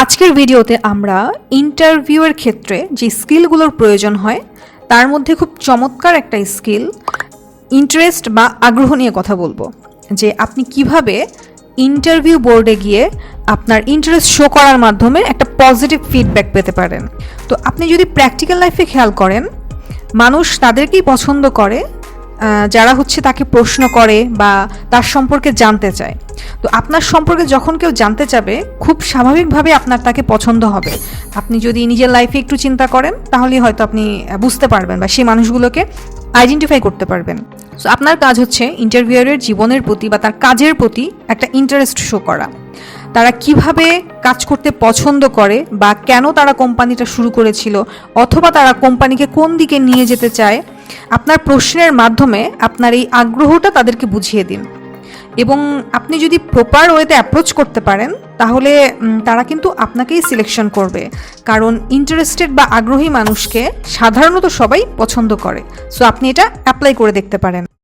আজকের ভিডিওতে আমরা ইন্টারভিউয়ের ক্ষেত্রে যে স্কিলগুলোর প্রয়োজন হয় তার মধ্যে খুব চমৎকার একটা স্কিল ইন্টারেস্ট বা আগ্রহ নিয়ে কথা বলবো, যে আপনি কিভাবে ইন্টারভিউ বোর্ডে গিয়ে আপনার ইন্টারেস্ট শো করার মাধ্যমে একটা পজিটিভ ফিডব্যাক পেতে পারেন। তো আপনি যদি প্র্যাকটিক্যাল লাইফে খেয়াল করেন, মানুষ তাদেরকেই পছন্দ করে যারা তাকে প্রশ্ন করে বা তার সম্পর্কে জানতে চায়। তো আপনার সম্পর্কে যখন কেউ জানতে চাবে, খুব স্বাভাবিকভাবে আপনার তাকে পছন্দ হবে। আপনি যদি নিজের লাইফে একটু চিন্তা করেন, তাহলেই হয়তো আপনি বুঝতে পারবেন বা সেই মানুষগুলোকে আইডেন্টিফাই করতে পারবেন। সো আপনার কাজ হচ্ছে ইন্টারভিউয়ারের জীবনের প্রতি বা তার কাজের প্রতি একটা ইন্টারেস্ট শো করা। তারা কিভাবে কাজ করতে পছন্দ করে বা কেন তারা কোম্পানিটা শুরু করেছিল, অথবা তারা কোম্পানিকে কোন দিকে নিয়ে যেতে চায়, আপনার প্রশ্নের মাধ্যমে আপনার এই আগ্রহটা তাদেরকে বুঝিয়ে দিন। এবং আপনি যদি প্রপার ওয়েতে অ্যাপ্রোচ করতে পারেন, তাহলে তারা কিন্তু আপনাকেই সিলেকশন করবে, কারণ ইন্টারেস্টেড বা আগ্রহী মানুষকে সাধারণত সবাই পছন্দ করে। সো আপনি এটা অ্যাপ্লাই করে দেখতে পারেন।